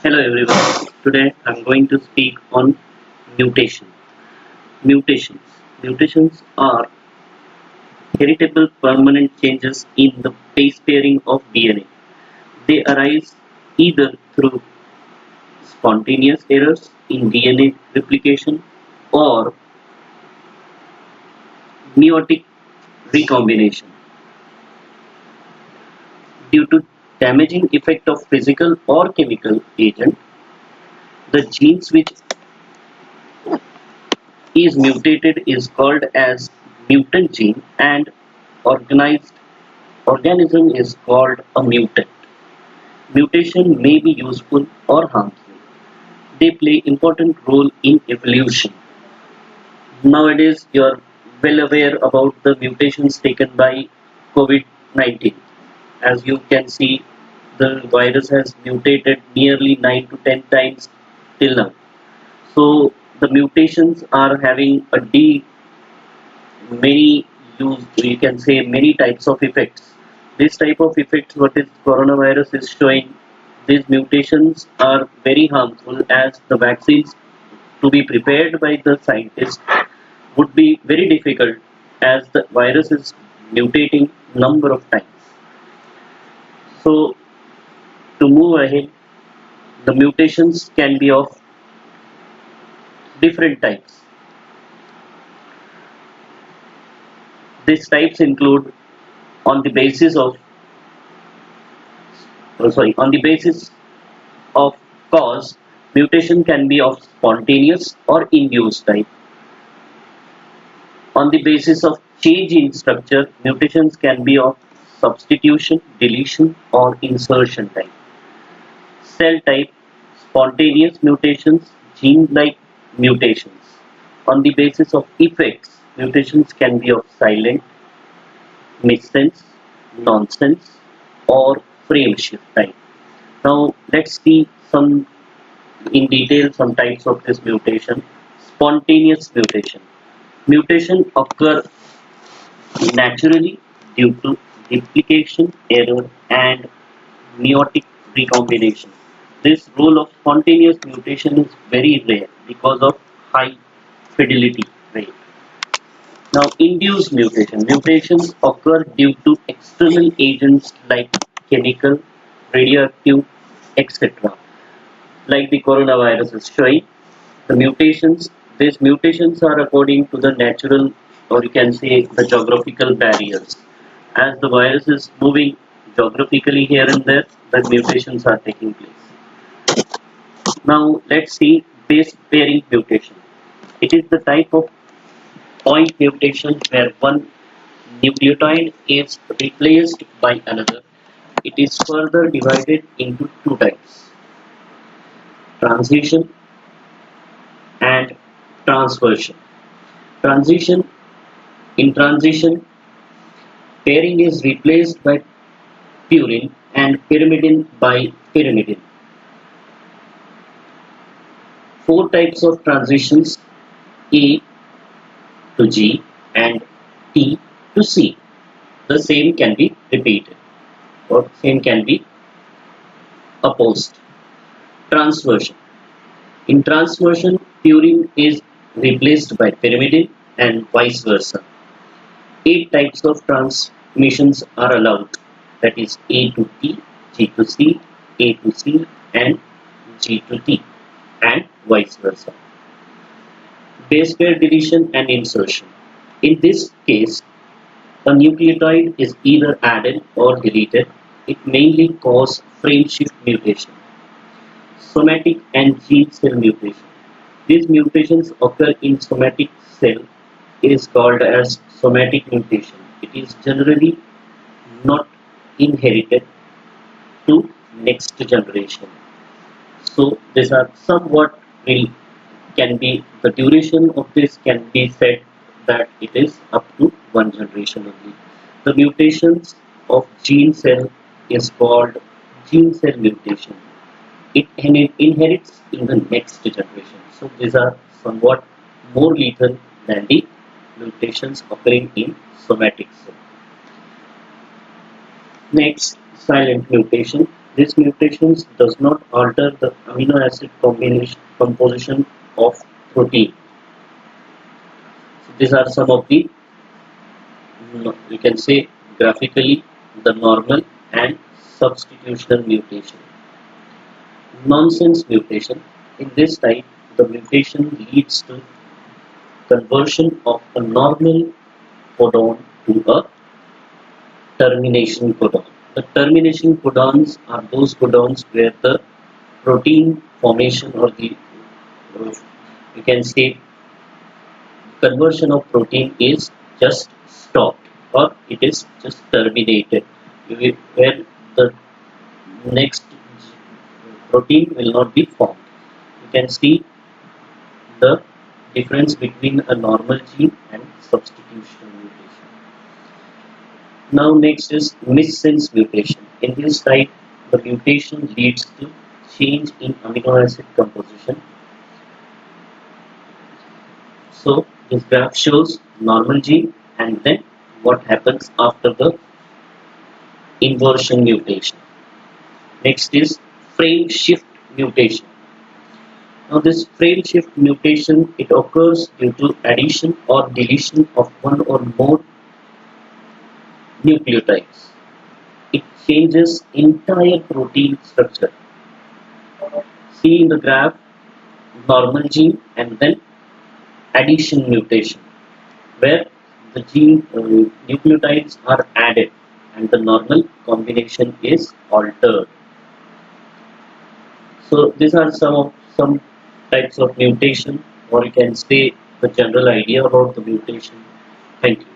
Hello everyone. Today I'm going to speak on mutation. Mutations. Mutations are heritable permanent changes in the base pairing of DNA. They arise either through spontaneous errors in DNA replication or meotic recombination due to damaging effect of physical or chemical agent. The genes which is mutated is called as mutant gene and organized organism is called a mutant. Mutation may be useful or harmful. They play important role in evolution. Nowadays you are well aware about the mutations taken by COVID-19. As you can see, the virus has mutated nearly 9 to 10 times till now. So the mutations are having a many use you can say many types of effects. This type of effects what is coronavirus is showing, these mutations are very harmful as the vaccines to be prepared by the scientists would be very difficult as the virus is mutating number of times. So to move ahead, the mutations can be of different types. These types include on the basis of on the basis of cause, mutation can be of spontaneous or induced type. On the basis of change in structure, mutations can be of substitution, deletion, or insertion type. Cell type, spontaneous mutations, gene-like mutations. On the basis of effects, mutations can be of silent, missense, nonsense, or frame shift type. Now let's see some in detail some types of this mutation. Spontaneous mutation. Mutation occur naturally due to replication error and meotic recombination. This role of spontaneous mutation is very rare because of high fidelity rate. Now, induced mutation. Mutations occur due to external agents like chemical, radioactive, etc. Like the coronavirus is showing, these mutations are according to the natural or you can say the geographical barriers. As the virus is moving geographically here and there, the mutations are taking place. Now let's see base pairing mutation. It is the type of point mutation where one nucleotide is replaced by another. It is further divided into two types: transition and transversion. Transition In transition, pairing is replaced by purine and pyrimidine by pyrimidine. Four types of transitions: A to G and T to C. The same can be repeated or same can be opposed. Transversion. In transversion, purine is replaced by pyrimidine and vice versa. 8 types of transmissions are allowed, that is A to T, G to C, A to C and G to T and vice versa. Base pair deletion and insertion. In this case, a nucleotide is either added or deleted. It mainly causes frame shift mutation. Somatic and gene cell mutation. These mutations occur in somatic cell. It is called as somatic mutation. It is generally not inherited to next generation. So these are somewhat can be the duration of this can be said that it is up to one generation only. The mutations of gene cell is called gene cell mutation. It inherits in the next generation. So these are somewhat more lethal than the mutations occurring in somatic cell. Next, silent mutation. This mutations does not alter the amino acid combination composition of protein. So these are some of the, you can say graphically, the normal and substitutional mutation. Nonsense mutation. In this type, the mutation leads to conversion of a normal codon to a termination codon. The termination codons are those codons where the protein formation or the, uh, you can say, conversion of protein is just stopped or it is just terminated, where the next protein will not be formed. You can see the difference between a normal gene and substitutional mutation. Now next is missense mutation. In this type, the mutation leads to change in amino acid composition. So this graph shows normal gene and then what happens after the inversion mutation. Next is frame shift mutation. Now this frame shift mutation, it occurs due to addition or deletion of one or more nucleotides. It changes entire protein structure. See in the graph normal gene and then addition mutation, where the gene nucleotides are added and the normal combination is altered. So these are some types of mutation, or you can say the general idea about the mutation. Thank you.